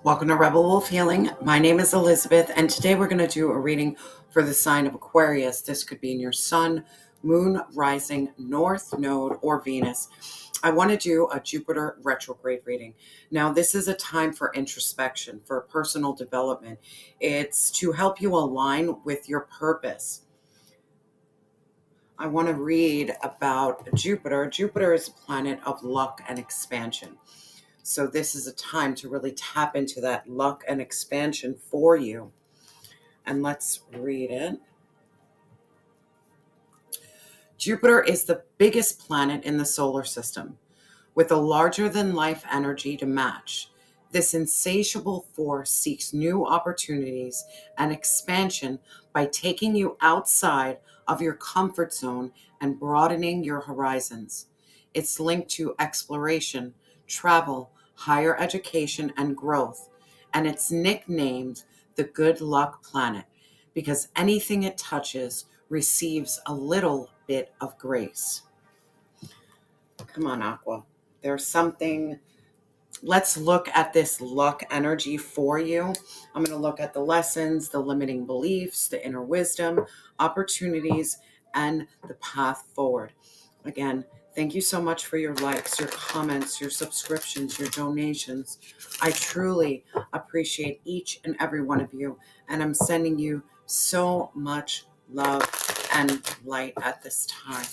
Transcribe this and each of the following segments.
Welcome to Rebel Wolf Healing. My name is Elizabeth, and today we're going to do a reading for the sign of Aquarius. This could be in your sun, moon, rising, north node, or Venus. I want to do a Jupiter retrograde reading. Now, this is a time for introspection, for personal development. It's to help you align with your purpose. I want to read about Jupiter. Jupiter is a planet of luck and expansion. So this is a time to really tap into that luck and expansion for you. And let's read it. Jupiter is the biggest planet in the solar system, with a larger than life energy to match. This insatiable force seeks new opportunities and expansion by taking you outside of your comfort zone and broadening your horizons. It's linked to exploration, travel, higher education, and growth, and it's nicknamed the Good Luck Planet because anything it touches receives a little bit of grace. Come on, Aqua. There's something. Let's look at this luck energy for you. I'm going to look at the lessons, the limiting beliefs, the inner wisdom, opportunities, and the path forward. Again, thank you so much for your likes, your comments, your subscriptions, your donations. I truly appreciate each and every one of you, and I'm sending you so much love and light at this time.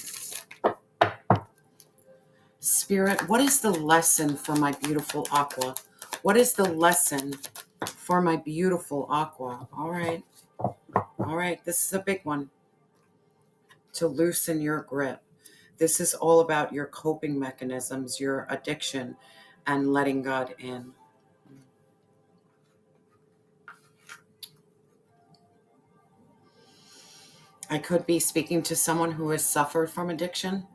Spirit, what is the lesson for my beautiful Aqua? What is the lesson for my beautiful Aqua? All right, this is a big one. To loosen your grip. This is all about your coping mechanisms, your addiction, and letting God in. I could be speaking to someone who has suffered from addiction.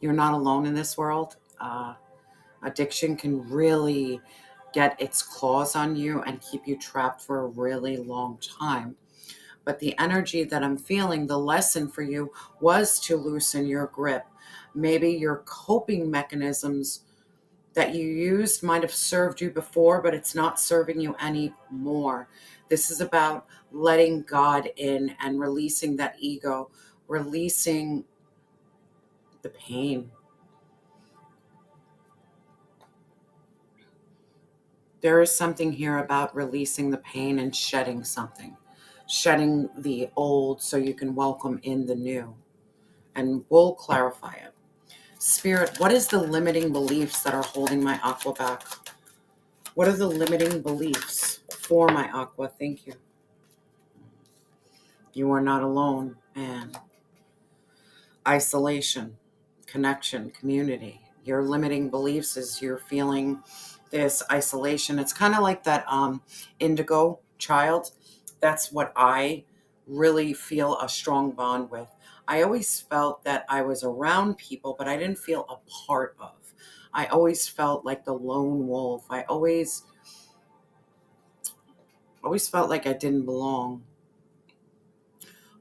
You're not alone in this world. Addiction can really get its claws on you and keep you trapped for a really long time. But the energy that I'm feeling, the lesson for you was to loosen your grip. Maybe your coping mechanisms that you used might have served you before, but it's not serving you anymore. This is about letting God in and releasing that ego, releasing the pain. There is something here about releasing the pain and shedding something, shedding the old so you can welcome in the new. And we'll clarify it. Spirit, what is the limiting beliefs that are holding my Aqua back? What are the limiting beliefs for my Aqua? Thank you. You are not alone. And isolation, connection, community. Your limiting beliefs is you're feeling this isolation. It's kind of like that indigo child. That's what I really feel a strong bond with. I always felt that I was around people, but I didn't feel a part of. I always felt like the lone wolf. I always felt like I didn't belong.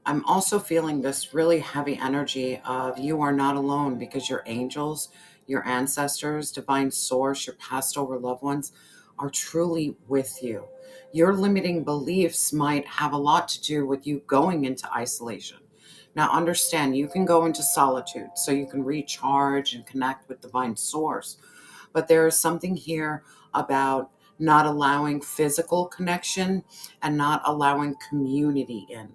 I'm also feeling this really heavy energy of you are not alone because your angels, your ancestors, divine source, your past over loved ones are truly with you. Your limiting beliefs might have a lot to do with you going into isolation. Now, understand you can go into solitude so you can recharge and connect with divine source. But there is something here about not allowing physical connection and not allowing community in.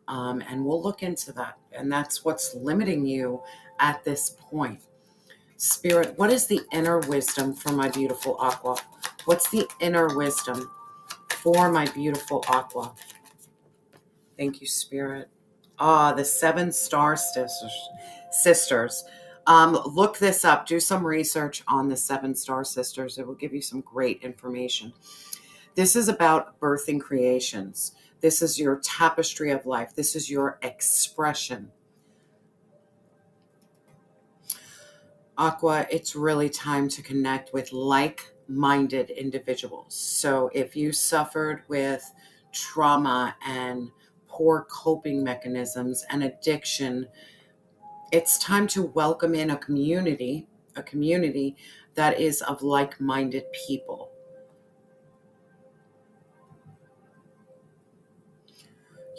And we'll look into that. And that's what's limiting you at this point. Spirit, what is the inner wisdom for my beautiful Aqua? What's the inner wisdom for my beautiful Aqua? Thank you, Spirit. The 7 star sisters. Look this up. Do some research on the 7 star sisters. It will give you some great information. This is about birthing creations. This is your tapestry of life. This is your expression. Aqua, it's really time to connect with like-minded individuals. So if you suffered with trauma and poor coping mechanisms and addiction, it's time to welcome in a community that is of like-minded people.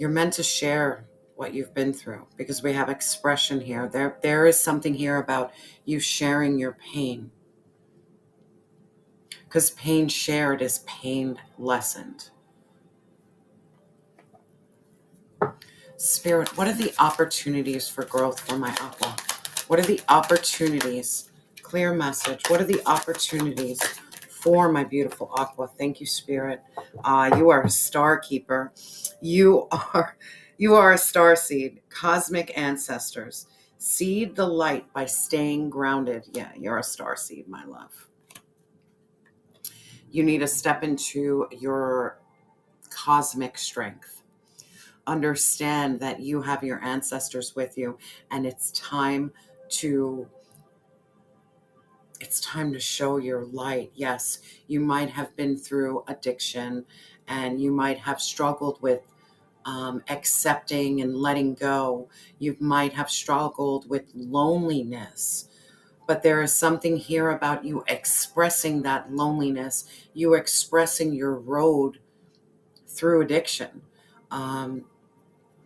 You're meant to share what you've been through because we have expression here. There is something here about you sharing your pain, because pain shared is pain lessened. Spirit, what are the opportunities for growth for my Aqua? What are the opportunities? Clear message. What are the opportunities for my beautiful Aqua? Thank you, Spirit. You are a star keeper. You are a star seed. Cosmic ancestors. Seed the light by staying grounded. Yeah, you're a star seed, my love. You need to step into your cosmic strength. Understand that you have your ancestors with you, and it's time to show your light. Yes, you might have been through addiction, and you might have struggled with accepting and letting go. You might have struggled with loneliness, but there is something here about you expressing that loneliness, you expressing your road through addiction.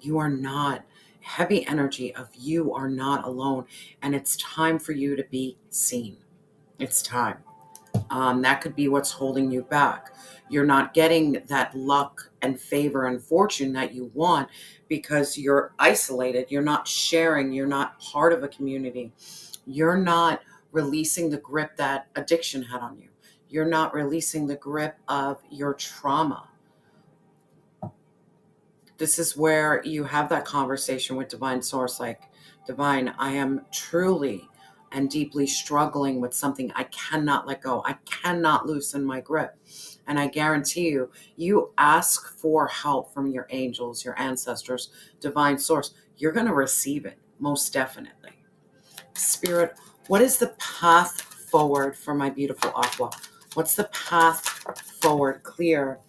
You are not, heavy energy of you are not alone, and it's time for you to be seen. It's time. That could be what's holding you back. You're not getting that luck and favor and fortune that you want because you're isolated. You're not sharing. You're not part of a community. You're not releasing the grip that addiction had on you. You're not releasing the grip of your trauma. This is where you have that conversation with Divine Source, like, Divine, I am truly and deeply struggling with something I cannot let go. I cannot loosen my grip. And I guarantee you, you ask for help from your angels, your ancestors, Divine Source, you're going to receive it, most definitely. Spirit, what is the path forward for my beautiful Aqua? What's the path forward? Clear,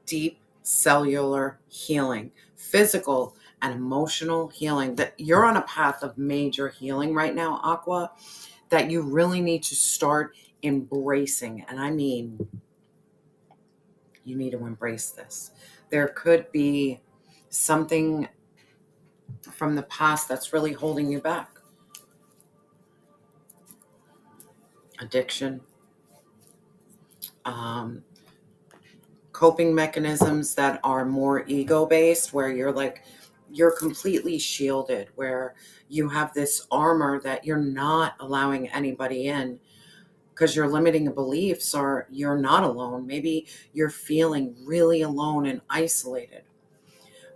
deep cellular healing, physical and emotional healing. That you're on a path of major healing right now, Aqua, that you really need to start embracing. And I mean, you need to embrace this. There could be something from the past that's really holding you back. Addiction, coping mechanisms that are more ego-based, where you're completely shielded, where you have this armor that you're not allowing anybody in because your limiting beliefs are you're not alone. Maybe you're feeling really alone and isolated.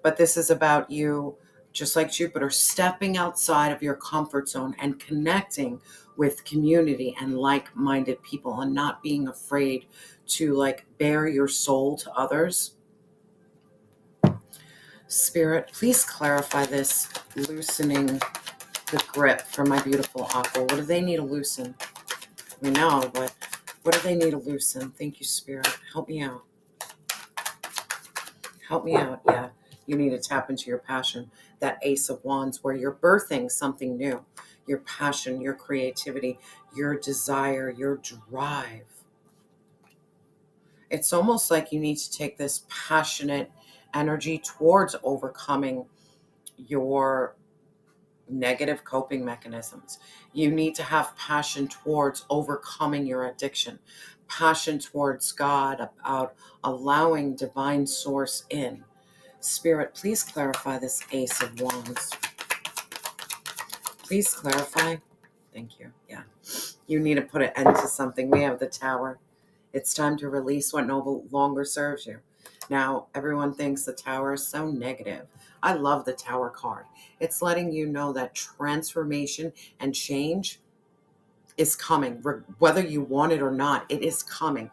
But this is about you, just like Jupiter, stepping outside of your comfort zone and connecting with community and like-minded people and not being afraid to bare your soul to others. Spirit, please clarify this loosening the grip for my beautiful Aqua. What do they need to loosen? We know, but what do they need to loosen? Thank you, Spirit. Help me out. Help me out. Yeah, you need to tap into your passion. That Ace of Wands, where you're birthing something new. Your passion, your creativity, your desire, your drive. It's almost like you need to take this passionate energy towards overcoming your negative coping mechanisms. You need to have passion towards overcoming your addiction, passion towards God, about allowing Divine Source in. Spirit, please clarify this Ace of Wands. Please clarify. Thank you. Yeah. You need to put an end to something. We have the Tower. It's time to release what no longer serves you. Now, everyone thinks the Tower is so negative. I love the Tower card. It's letting you know that transformation and change is coming. Whether you want it or not, it is coming.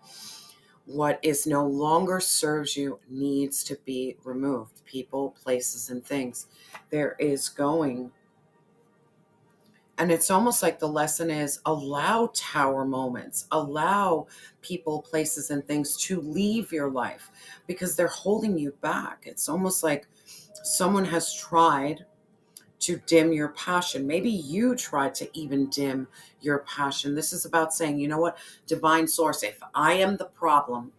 What is no longer serves you needs to be removed. People, places, and things. There is going. And it's almost like the lesson is allow Tower moments, allow people, places, and things to leave your life because they're holding you back. It's almost like someone has tried to dim your passion. Maybe you tried to even dim your passion. This is about saying, you know what, Divine Source, if I am the problem,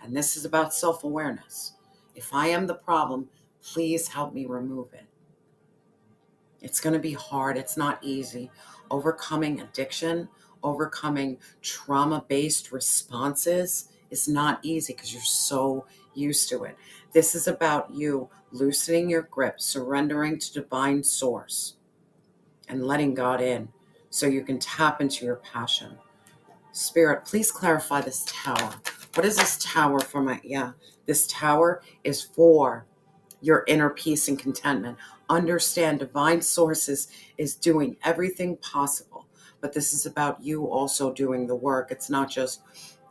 and this is about self-awareness, If I am the problem, please help me remove it. It's going to be hard. It's not easy. Overcoming addiction, overcoming trauma-based responses is not easy because you're so used to it. This is about you loosening your grip, surrendering to divine source, and letting God in so you can tap into your passion. Spirit, please clarify this tower. What is this tower for my, this tower is for your inner peace and contentment. Understand divine sources is doing everything possible, but this is about you also doing the work. It's not just,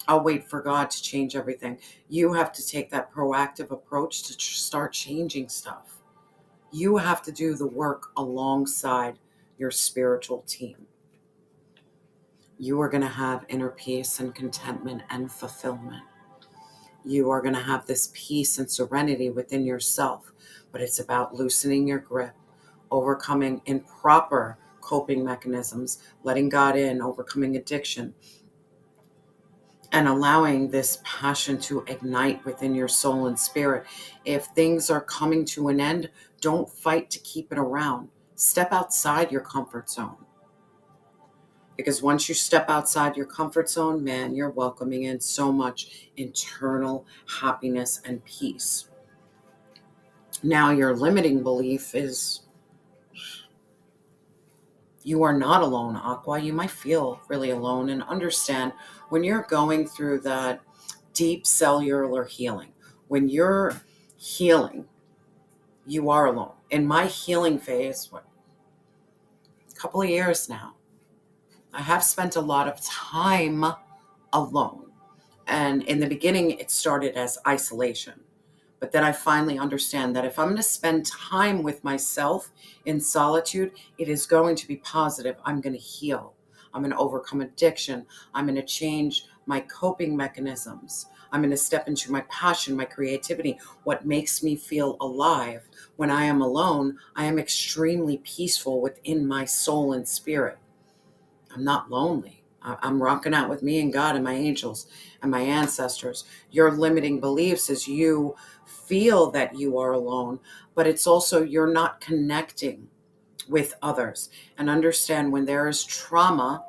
I'll wait for God to change everything. You have to take that proactive approach to start changing stuff. You have to do the work alongside your spiritual team. You are going to have inner peace and contentment and fulfillment. You are going to have this peace and serenity within yourself, but it's about loosening your grip, overcoming improper coping mechanisms, letting God in, overcoming addiction, and allowing this passion to ignite within your soul and spirit. If things are coming to an end, don't fight to keep it around. Step outside your comfort zone. Because once you step outside your comfort zone, man, you're welcoming in so much internal happiness and peace. Now, your limiting belief is you are not alone, Aqua. You might feel really alone, and understand when you're going through that deep cellular healing, when you're healing, you are alone. In my healing phase, a couple of years now, I have spent a lot of time alone. And in the beginning, it started as isolation. But then I finally understand that if I'm going to spend time with myself in solitude, it is going to be positive. I'm going to heal. I'm going to overcome addiction. I'm going to change my coping mechanisms. I'm going to step into my passion, my creativity, what makes me feel alive. When I am alone, I am extremely peaceful within my soul and spirit. I'm not lonely. I'm rocking out with me and God and my angels and my ancestors. Your limiting beliefs is you feel that you are alone, but it's also you're not connecting with others. And understand when there is trauma,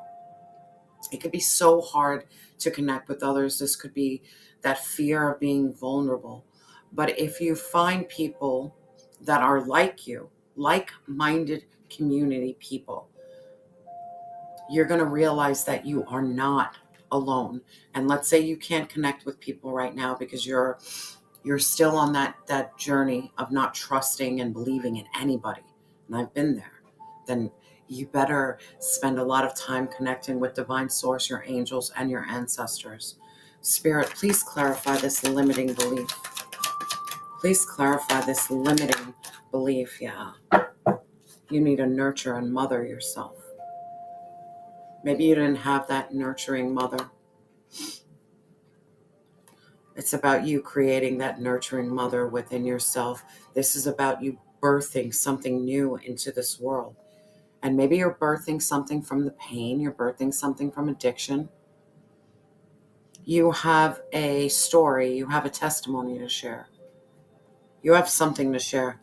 it could be so hard to connect with others. This could be that fear of being vulnerable. But if you find people that are like you, like-minded community people, you're going to realize that you are not alone. And let's say you can't connect with people right now because you're still on that journey of not trusting and believing in anybody. And I've been there. Then you better spend a lot of time connecting with divine source, your angels, and your ancestors. Spirit, please clarify this limiting belief. Please clarify this limiting belief. Yeah. You need to nurture and mother yourself. Maybe you didn't have that nurturing mother. It's about you creating that nurturing mother within yourself. This is about you birthing something new into this world. And maybe you're birthing something from the pain. You're birthing something from addiction. You have a story. You have a testimony to share. You have something to share.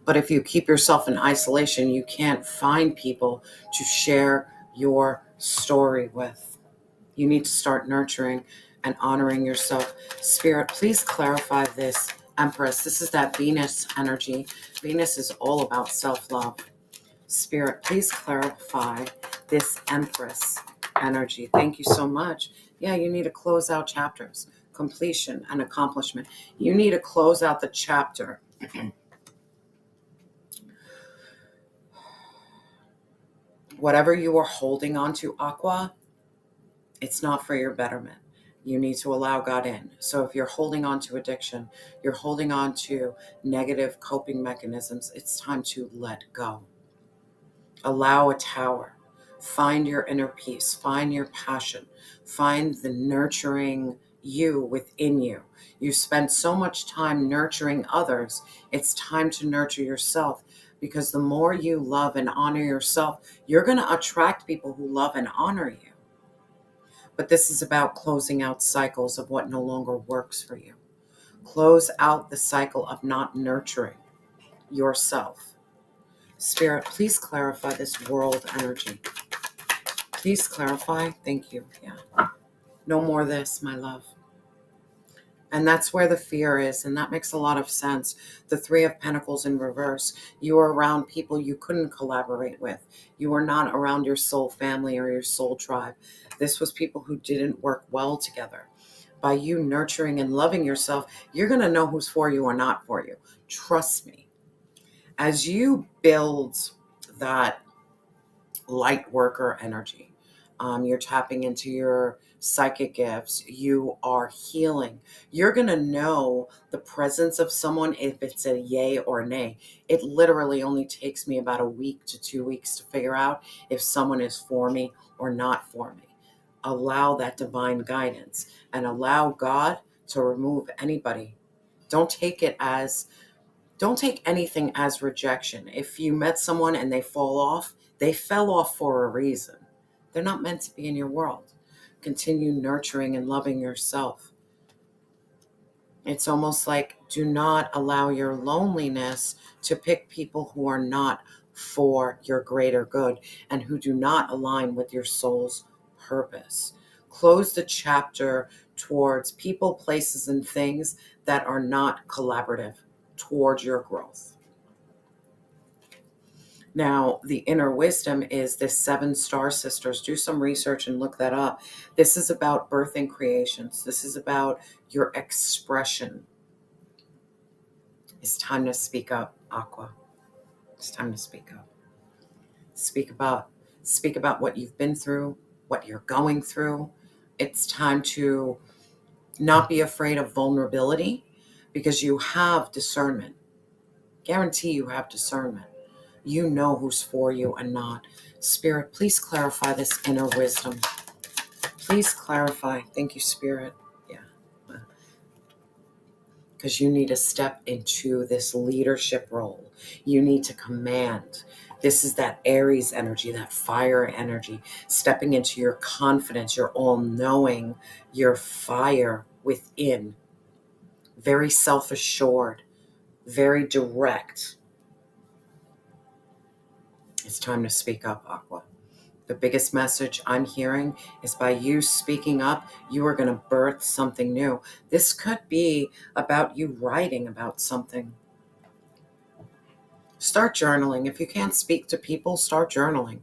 But if you keep yourself in isolation, you can't find people to share your story with. You need to start nurturing and honoring yourself. Spirit, please clarify this, Empress. This is that Venus energy. Venus is all about self-love. Spirit, please clarify this Empress energy. Thank you so much. Yeah, you need to close out chapters, completion and accomplishment. You need to close out the chapter. Whatever you are holding on to, Aqua, it's not for your betterment. You need to allow God in. So if you're holding on to addiction, you're holding on to negative coping mechanisms, it's time to let go. Allow a tower. Find your inner peace. Find your passion. Find the nurturing you within you. You spend so much time nurturing others. It's time to nurture yourself, because the more you love and honor yourself, you're going to attract people who love and honor you. But this is about closing out cycles of what no longer works for you. Close out the cycle of not nurturing yourself. Spirit, please clarify this world energy. Please clarify. Thank you. Yeah. No more of this, my love. And that's where the fear is. And that makes a lot of sense. The Three of Pentacles in reverse. You are around people you couldn't collaborate with. You are not around your soul family or your soul tribe. This was people who didn't work well together. By you nurturing and loving yourself, you're going to know who's for you or not for you. Trust me. As you build that light worker energy, you're tapping into your psychic gifts, you are healing, you're going to know the presence of someone if it's a yay or a nay. It literally only takes me about a week to 2 weeks to figure out if someone is for me or not for me. Allow that divine guidance and allow God to remove anybody. Don't take anything as rejection. If you met someone and they fall off, they fell off for a reason. They're not meant to be in your world. Continue nurturing and loving yourself. It's almost like do not allow your loneliness to pick people who are not for your greater good and who do not align with your soul's purpose. Close the chapter towards people, places, and things that are not collaborative towards your growth. Now, the inner wisdom is the 7 star sisters. Do some research and look that up. This is about birthing creations. This is about your expression. It's time to speak up, Aqua. It's time to speak up. Speak about what you've been through, what you're going through. It's time to not be afraid of vulnerability because you have discernment. Guarantee you have discernment. You know who's for you and not. Spirit, please clarify this inner wisdom. Please clarify. Thank you, Spirit. Yeah. Because you need to step into this leadership role. You need to command. This is that Aries energy, that fire energy, stepping into your confidence, your all-knowing, your fire within. Very self-assured, very direct. It's time to speak up, Aqua. The biggest message I'm hearing is by you speaking up, you are going to birth something new. This could be about you writing about something. Start journaling. If you can't speak to people, start journaling.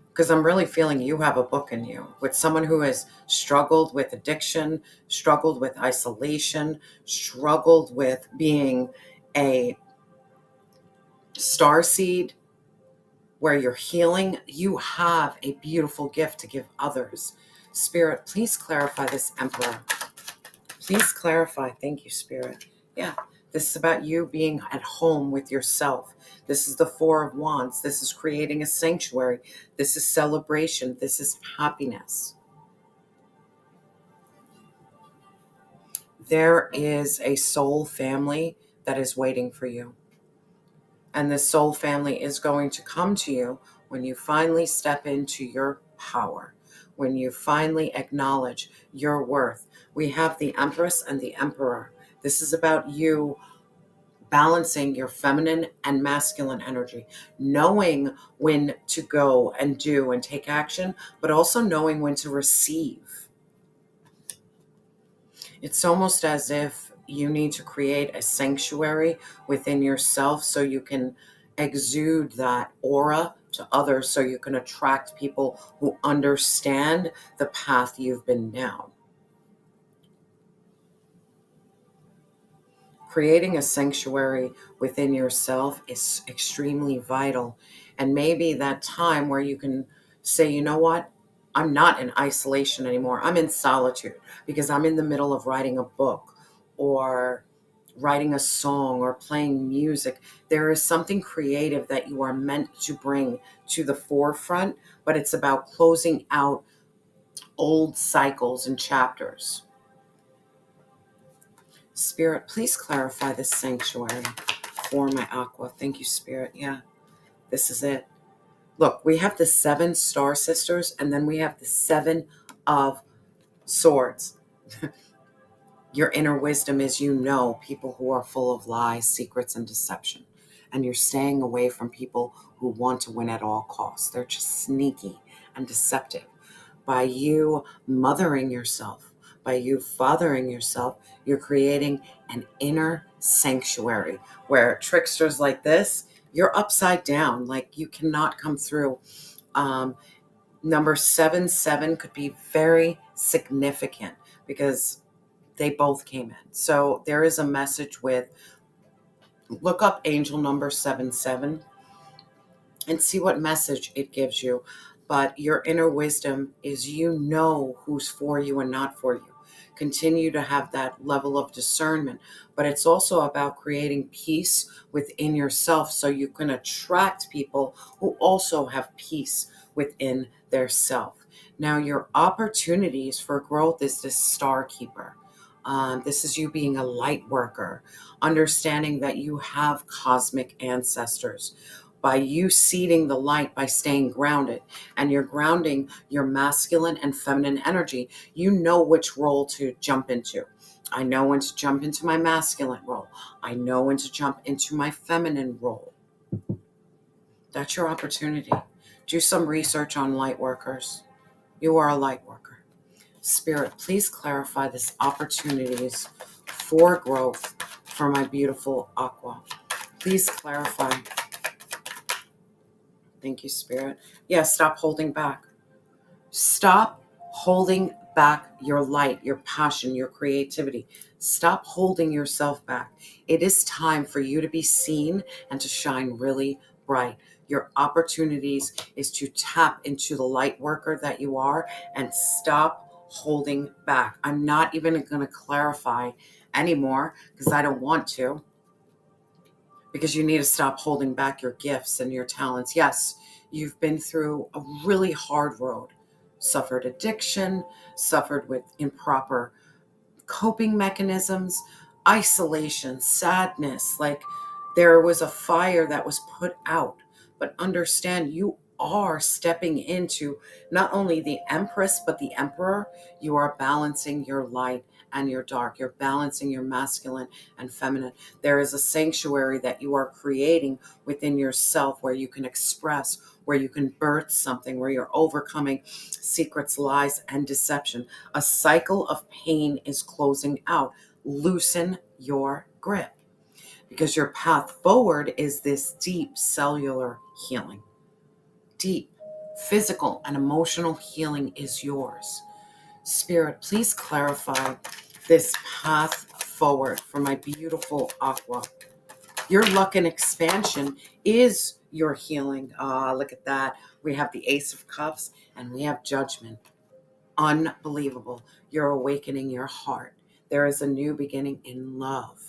Because I'm really feeling you have a book in you with someone who has struggled with addiction, struggled with isolation, struggled with being a starseed, where you're healing. You have a beautiful gift to give others. Spirit, please clarify this Emperor. Please clarify. Thank you, Spirit. Yeah, this is about you being at home with yourself. This is the 4 of Wands. This is creating a sanctuary. This is celebration. This is happiness. There is a soul family that is waiting for you. And this soul family is going to come to you when you finally step into your power, when you finally acknowledge your worth. We have the Empress and the Emperor. This is about you balancing your feminine and masculine energy, knowing when to go and do and take action, but also knowing when to receive. It's almost as if you need to create a sanctuary within yourself so you can exude that aura to others, so you can attract people who understand the path you've been down. Creating a sanctuary within yourself is extremely vital. And maybe that time where you can say, you know what? I'm not in isolation anymore. I'm in solitude because I'm in the middle of writing a book or writing a song or playing music. There is something creative that you are meant to bring to the forefront, but it's about closing out old cycles and chapters. Spirit, please clarify this sanctuary for my Aqua. Thank you, Spirit. Yeah, this is it. Look, we have the 7 star sisters, and then we have the 7 of swords. Your inner wisdom is you know people who are full of lies, secrets, and deception. And you're staying away from people who want to win at all costs. They're just sneaky and deceptive. By you mothering yourself, by you fathering yourself, you're creating an inner sanctuary where tricksters like this, you're upside down. Like you cannot come through. Number 7 could be very significant because they both came in. So there is a message with, look up angel number 77 and see what message it gives you. But your inner wisdom is you know who's for you and not for you. Continue to have that level of discernment. But it's also about creating peace within yourself so you can attract people who also have peace within their self. Now, your opportunities for growth is this star keeper. This is you being a light worker, understanding that you have cosmic ancestors by you seeding the light, by staying grounded, and you're grounding your masculine and feminine energy. You know which role to jump into. I know when to jump into my masculine role. I know when to jump into my feminine role. That's your opportunity. Do some research on light workers. You are a light worker. Spirit, please clarify this opportunities for growth for my beautiful Aqua. Please clarify. Thank you, Spirit. Yeah, stop holding back. Stop holding back your light, your passion, your creativity. Stop holding yourself back. It is time for you to be seen and to shine really bright. Your opportunities is to tap into the light worker that you are and stop holding back. I'm not even going to clarify anymore because I don't want to. Because you need to stop holding back your gifts and your talents. Yes, you've been through a really hard road, suffered addiction, suffered with improper coping mechanisms, isolation, sadness. Like there was a fire that was put out. But understand you are stepping into not only the Empress, but the Emperor. You are balancing your light and your dark. You're balancing your masculine and feminine. There is a sanctuary that you are creating within yourself where you can express, where you can birth something, where you're overcoming secrets, lies, and deception. A cycle of pain is closing out. Loosen your grip because your path forward is this deep cellular healing. Deep physical and emotional healing is yours. Spirit, please clarify this path forward for my beautiful Aqua. Your luck and expansion is your healing. Look at that. We have the Ace of Cups and we have Judgment. Unbelievable. You're awakening your heart. There is a new beginning in love.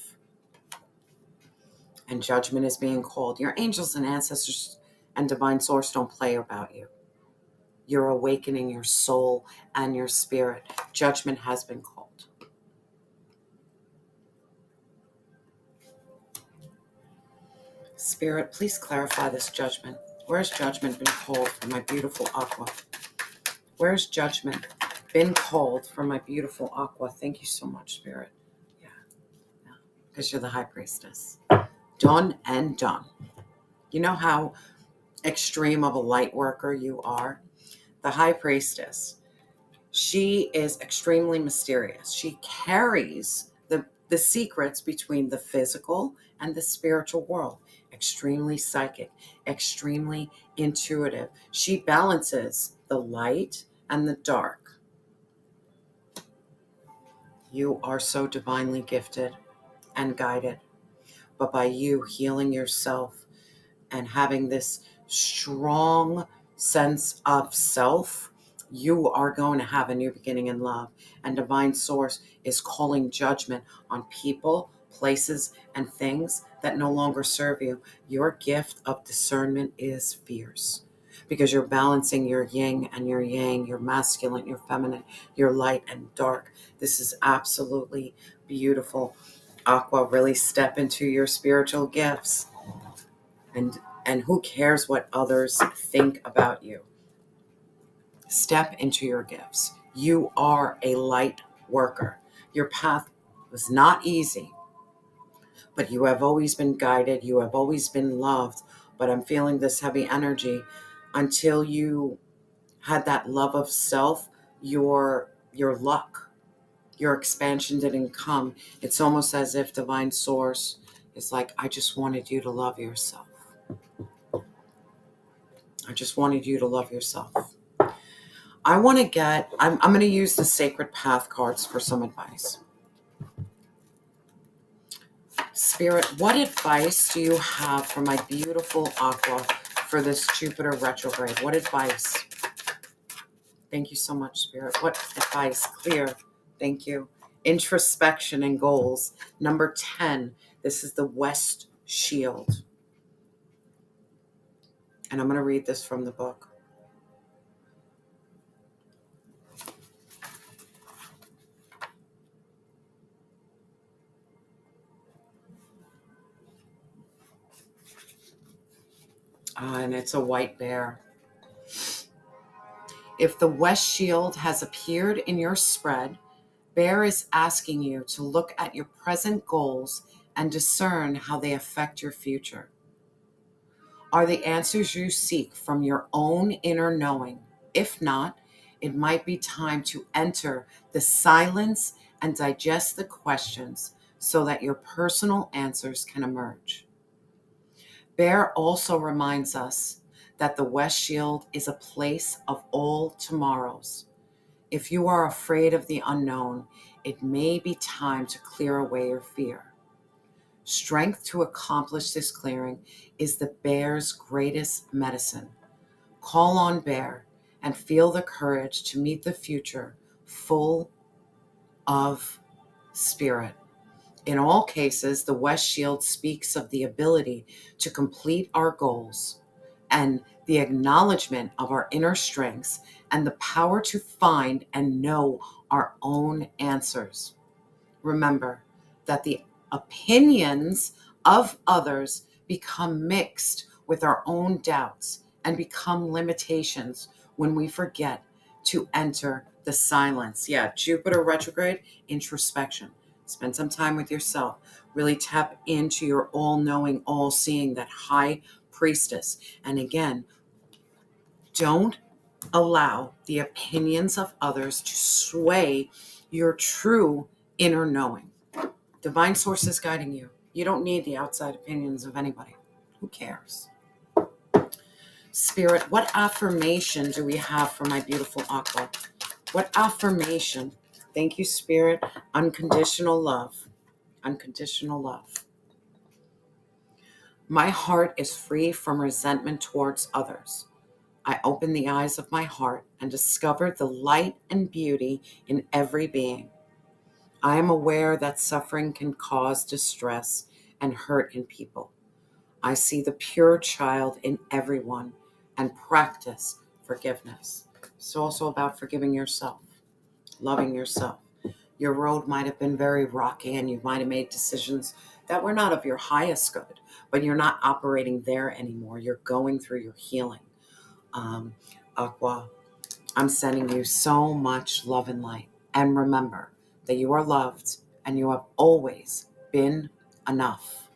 And judgment is being called. Your angels and ancestors and divine source don't play about you. You're awakening your soul and your spirit. Judgment has been called. Spirit, please clarify this judgment. Where's judgment been called for my beautiful Aqua? Where's judgment been called for my beautiful Aqua? Thank you so much, Spirit. Yeah. Because you're the high priestess. Done and done. You know how extreme of a light worker you are? The high priestess. She is extremely mysterious. She carries the secrets between the physical and the spiritual world. Extremely psychic, extremely intuitive. She balances the light and the dark. You are so divinely gifted and guided. But by you healing yourself and having this strong sense of self, you are going to have a new beginning in love. And divine source is calling judgment on people, places, and things that no longer serve you. Your gift of discernment is fierce because you're balancing your yin and your yang, your masculine, your feminine, your light and dark. This is absolutely beautiful. Aqua, really step into your spiritual gifts. And who cares what others think about you? Step into your gifts. You are a light worker. Your path It was not easy, but you have always been guided. You have always been loved. But I'm feeling this heavy energy until you had that love of self, your luck, your expansion didn't come. It's almost as if divine source is like, I just wanted you to love yourself. I just wanted you to love yourself. I'm going to use the sacred path cards for some advice. Spirit, what advice do you have for my beautiful Aqua for this Jupiter retrograde? What advice? Thank you so much, Spirit. What advice? Clear. Thank you. Introspection and goals. Number 10. This is the West Shield. And I'm going to read this from the book. And it's a white bear. If the West Shield has appeared in your spread, Bear is asking you to look at your present goals and discern how they affect your future. Are the answers you seek from your own inner knowing? If not, it might be time to enter the silence and digest the questions so that your personal answers can emerge. Bear also reminds us that the West Shield is a place of all tomorrows. If you are afraid of the unknown, it may be time to clear away your fear. Strength to accomplish this clearing is the bear's greatest medicine. Call on Bear and feel the courage to meet the future full of spirit. In all cases, the West Shield speaks of the ability to complete our goals and the acknowledgement of our inner strengths and the power to find and know our own answers. Remember that the opinions of others become mixed with our own doubts and become limitations when we forget to enter the silence. Yeah, Jupiter retrograde, introspection. Spend some time with yourself. Really tap into your all-knowing, all-seeing, that high priestess. And again, don't allow the opinions of others to sway your true inner knowing. Divine source is guiding you. You don't need the outside opinions of anybody. Who cares? Spirit, what affirmation do we have for my beautiful Aqua? What affirmation? Thank you, Spirit. Unconditional love. Unconditional love. My heart is free from resentment towards others. I open the eyes of my heart and discover the light and beauty in every being. I am aware that suffering can cause distress and hurt in people. I see the pure child in everyone and practice forgiveness. It's also about forgiving yourself, loving yourself. Your road might have been very rocky and you might have made decisions that were not of your highest good, but you're not operating there anymore. You're going through your healing. Aqua, I'm sending you so much love and light. And remember that you are loved and you have always been enough.